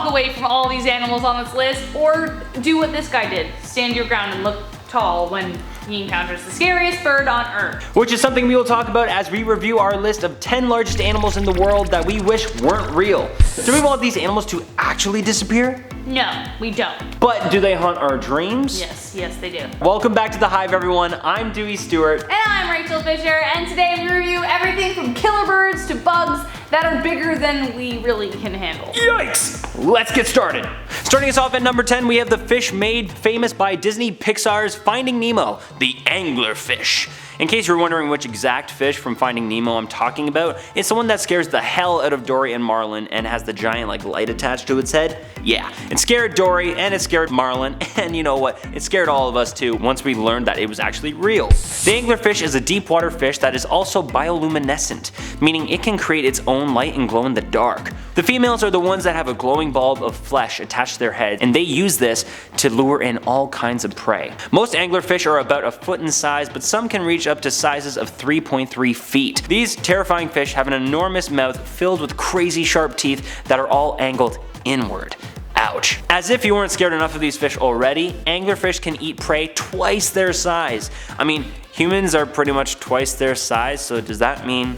walk away from all these animals on this list, or do what this guy did. Stand your ground and look tall when he encounters the scariest bird on Earth. Which is something we will talk about as we review our list of 10 largest animals in the world that we wish weren't real. Do we want these animals to actually disappear? No, we don't. But do they haunt our dreams? Yes, they do. Welcome back to The Hive, everyone. I'm Dewey Stewart. And I'm Rachel Fisher, and today we review everything from killer birds to bugs that are bigger than we really can handle. Yikes! Let's get started. Starting us off at number 10, we have the fish made famous by Disney Pixar's Finding Nemo, the anglerfish. In case you're wondering which exact fish from Finding Nemo I'm talking about, it's the one that scares the hell out of Dory and Marlin and has the giant light attached to its head. Yeah, it scared Dory and it scared Marlin, and you know what, it scared all of us too once we learned that it was actually real. The anglerfish is a deep water fish that is also bioluminescent, meaning it can create its own light and glow in the dark. The females are the ones that have a glowing bulb of flesh attached to their head, and they use this to lure in all kinds of prey. Most anglerfish are about a foot in size, but some can reach up to sizes of 3.3 feet. These terrifying fish have an enormous mouth filled with crazy sharp teeth that are all angled inward. Ouch. As if you weren't scared enough of these fish already, anglerfish can eat prey twice their size. I mean, humans are pretty much twice their size, so does that mean...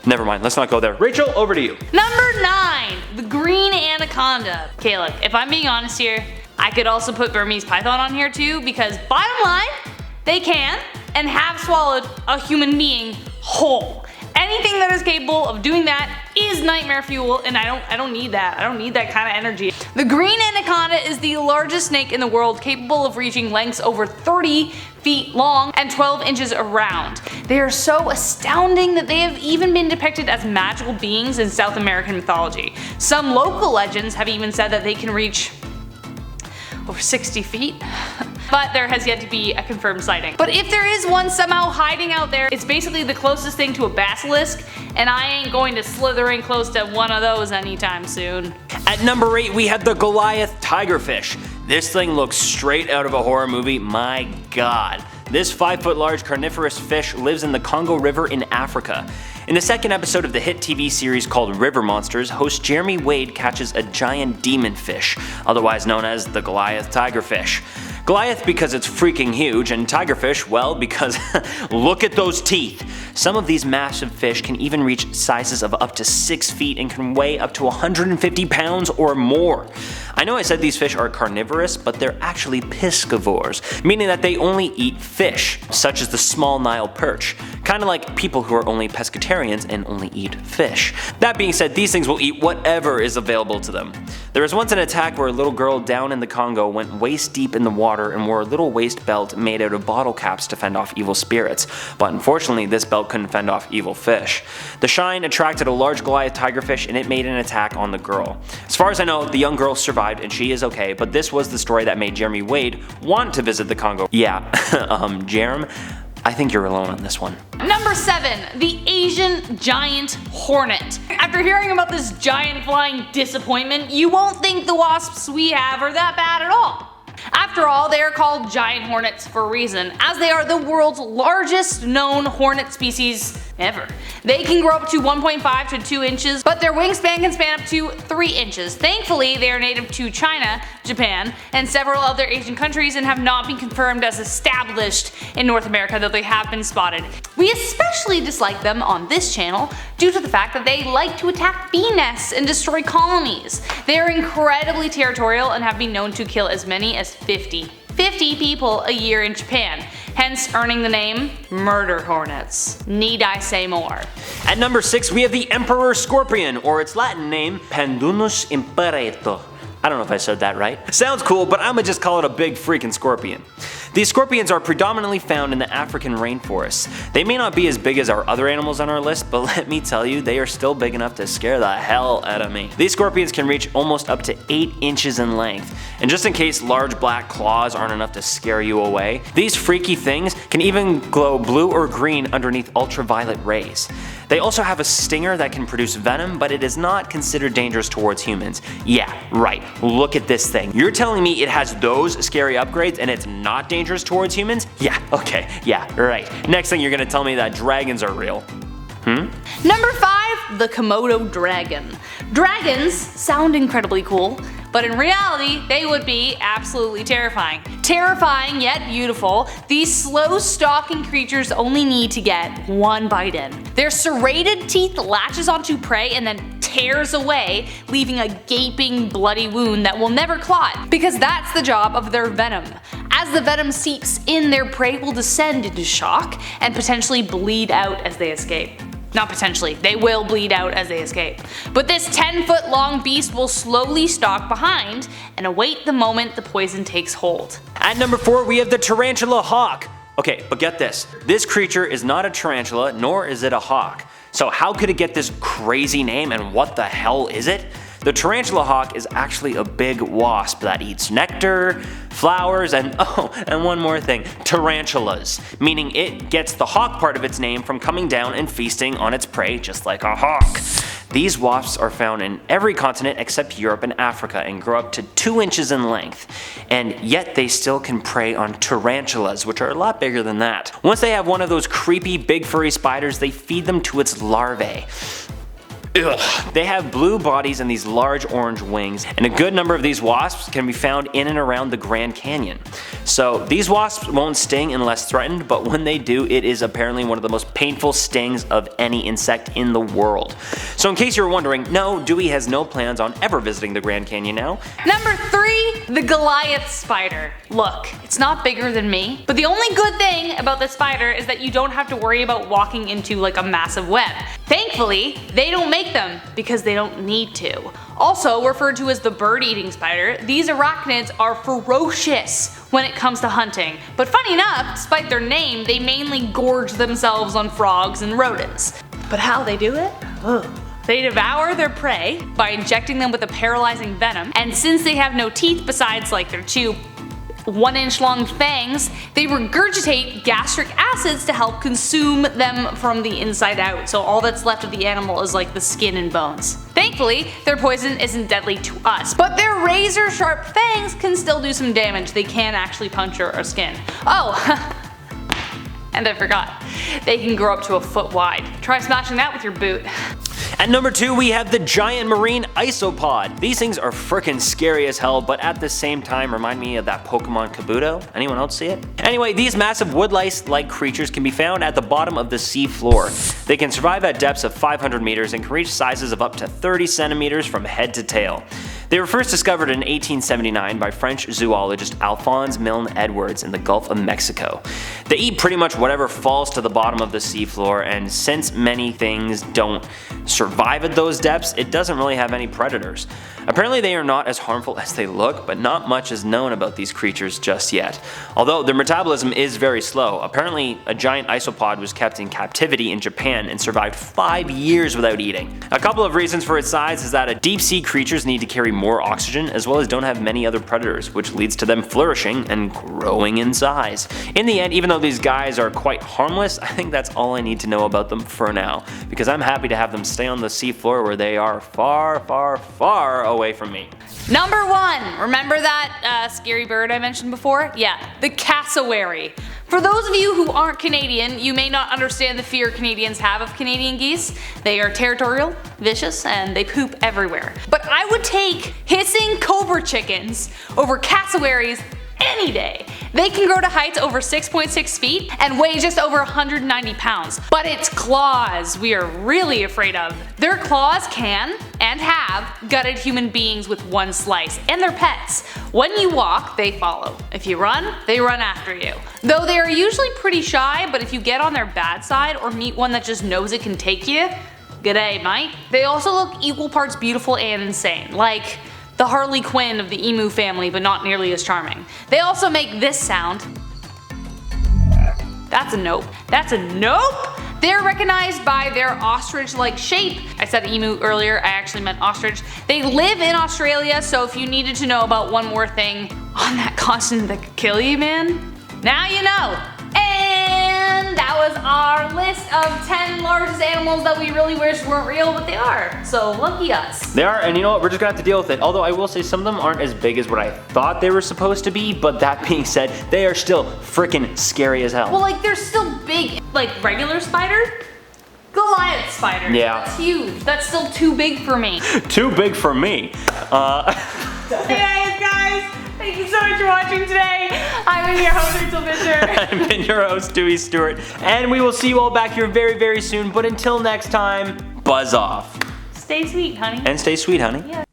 Never mind, let's not go there. Rachel, over to you. Number 9, the green anaconda. Okay, look, if I'm being honest here, I could also put Burmese python on here too, because bottom line, they can and have swallowed a human being whole. Anything that is capable of doing that is nightmare fuel, and I don't need that. I don't need that kind of energy. The green anaconda is the largest snake in the world, capable of reaching lengths over 30 feet long and 12 inches around. They are so astounding that they have even been depicted as magical beings in South American mythology. Some local legends have even said that they can reach over 60 feet. But there has yet to be a confirmed sighting. But if there is one somehow hiding out there, it's basically the closest thing to a basilisk, and I ain't going to slither in close to one of those anytime soon. At number 8, we have the Goliath tigerfish. This thing looks straight out of a horror movie, my god. This 5-foot large carnivorous fish lives in the Congo River in Africa. In the second episode of the hit TV series called River Monsters, host Jeremy Wade catches a giant demon fish, otherwise known as the Goliath tigerfish. Goliath because it's freaking huge, and tigerfish, well, because look at those teeth. Some of these massive fish can even reach sizes of up to 6 feet and can weigh up to 150 pounds or more. I know I said these fish are carnivorous, but they're actually piscivores, meaning that they only eat fish, such as the small Nile perch. Kinda like people who are only pescatarians and only eat fish. That being said, these things will eat whatever is available to them. There was once an attack where a little girl down in the Congo went waist deep in the water and wore a little waist belt made out of bottle caps to fend off evil spirits, but unfortunately this belt couldn't fend off evil fish. The shine attracted a large Goliath tigerfish and it made an attack on the girl. As far as I know, the young girl survived and she is okay, but this was the story that made Jeremy Wade want to visit the Congo. Yeah, Jerem, I think you're alone on this one. Number 7, the Asian giant hornet. After hearing about this giant flying disappointment, you won't think the wasps we have are that bad at all. After all, they are called giant hornets for a reason, as they are the world's largest known hornet species ever. They can grow up to 1.5 to 2 inches, but their wingspan can span up to 3 inches. Thankfully, they are native to China, Japan, and several other Asian countries and have not been confirmed as established in North America, though they have been spotted. We especially dislike them on this channel due to the fact that they like to attack bee nests and destroy colonies. They are incredibly territorial and have been known to kill as many as 50 people a year in Japan, hence earning the name murder hornets. Need I say more? At number 6, we have the emperor scorpion, or its Latin name, Pandunus imperator. I don't know if I said that right. Sounds cool, but I'ma just call it a big freaking scorpion. These scorpions are predominantly found in the African rainforests. They may not be as big as our other animals on our list, but let me tell you, they are still big enough to scare the hell out of me. These scorpions can reach almost up to 8 inches in length, and just in case large black claws aren't enough to scare you away, these freaky things can even glow blue or green underneath ultraviolet rays. They also have a stinger that can produce venom, but it is not considered dangerous towards humans. Yeah, right, look at this thing. You're telling me it has those scary upgrades and it's not dangerous towards humans? Yeah, okay, yeah, right. Next thing you're gonna tell me that dragons are real. Number 5, have the Komodo Dragon. Dragons sound incredibly cool, but in reality, they would be absolutely terrifying. Terrifying yet beautiful, these slow stalking creatures only need to get one bite in. Their serrated teeth latches onto prey and then tears away, leaving a gaping, bloody wound that will never clot, because that's the job of their venom. As the venom seeps in, their prey will descend into shock and potentially bleed out as they escape. Not potentially, they will bleed out as they escape. But this 10-foot long beast will slowly stalk behind and await the moment the poison takes hold. At number 4, we have the Tarantula Hawk. Okay, but get this. This creature is not a tarantula, nor is it a hawk. So how could it get this crazy name, and what the hell is it? The Tarantula Hawk is actually a big wasp that eats nectar, flowers, and one more thing, tarantulas, meaning it gets the hawk part of its name from coming down and feasting on its prey just like a hawk. These wasps are found in every continent except Europe and Africa and grow up to 2 inches in length, and yet they still can prey on tarantulas, which are a lot bigger than that. Once they have one of those creepy big furry spiders, they feed them to its larvae. Ugh. They have blue bodies and these large orange wings, and a good number of these wasps can be found in and around the Grand Canyon. So these wasps won't sting unless threatened, but when they do, it is apparently one of the most painful stings of any insect in the world. So in case you're wondering, no, Dewey has no plans on ever visiting the Grand Canyon now. Number 3, the Goliath Spider. Look, it's not bigger than me, but the only good thing about this spider is that you don't have to worry about walking into like a massive web. Thankfully, they don't make them because they don't need to. Also referred to as the bird-eating spider, these arachnids are ferocious when it comes to hunting. But funny enough, despite their name, they mainly gorge themselves on frogs and rodents. But how they do it? Ugh. They devour their prey by injecting them with a paralyzing venom, and since they have no teeth besides like their 2 1-inch long fangs, they regurgitate gastric acids to help consume them from the inside out, so all that's left of the animal is like the skin and bones. Thankfully, their poison isn't deadly to us, but their razor sharp fangs can still do some damage. They can actually puncture our skin. Oh, and I forgot, they can grow up to a foot wide. Try smashing that with your boot. At number 2, we have the giant marine Isopod. These things are frickin' scary as hell, but at the same time remind me of that Pokemon Kabuto. Anyone else see it? Anyway, these massive woodlice-like creatures can be found at the bottom of the sea floor. They can survive at depths of 500 meters and can reach sizes of up to 30 centimeters from head to tail. They were first discovered in 1879 by French zoologist Alphonse Milne Edwards in the Gulf of Mexico. They eat pretty much whatever falls to the bottom of the seafloor, and since many things don't survive at those depths, it doesn't really have any predators. Apparently they are not as harmful as they look, but not much is known about these creatures just yet. Although their metabolism is very slow. Apparently a giant isopod was kept in captivity in Japan and survived 5 years without eating. A couple of reasons for its size is that deep sea creatures need to carry more oxygen, as well as don't have many other predators, which leads to them flourishing and growing in size. In the end, even though these guys are quite harmless, I think that's all I need to know about them for now, because I'm happy to have them stay on the seafloor where they are far, far, far away from me. Number 1, remember that scary bird I mentioned before? Yeah, the cassowary. For those of you who aren't Canadian, you may not understand the fear Canadians have of Canadian geese. They are territorial, vicious, and they poop everywhere. But I would take hissing cobra chickens over cassowaries any day. They can grow to heights over 6.6 feet and weigh just over 190 pounds. But it's claws we are really afraid of. Their claws can, and have, gutted human beings with one slice, and their pets. When you walk, they follow. If you run, they run after you. Though they are usually pretty shy, but if you get on their bad side or meet one that just knows it can take you, g'day mate. They also look equal parts beautiful and insane, like the Harley Quinn of the emu family, but not nearly as charming. They also make this sound. That's a nope. That's a nope! They're recognized by their ostrich-like shape. I said emu earlier, I actually meant ostrich. They live in Australia, so if you needed to know about one more thing on that continent that could kill you, man, now you know. And that was our list of 10 largest animals that we really wish weren't real, but they are. So lucky us. They are, and you know what, we're just gonna have to deal with it. Although I will say some of them aren't as big as what I thought they were supposed to be, but that being said, they are still freaking scary as hell. Well, like they're still big, like regular spider. Goliath Spider. Yeah. That's huge. That's still too big for me. Too big for me. Hey guys, thank you so much for watching today. I've been your host, Rachel Fisher. I've been your host, Dewey Stewart, and we will see you all back here very, very soon. But until next time, buzz off. Stay sweet, honey. And stay sweet, honey. Yeah.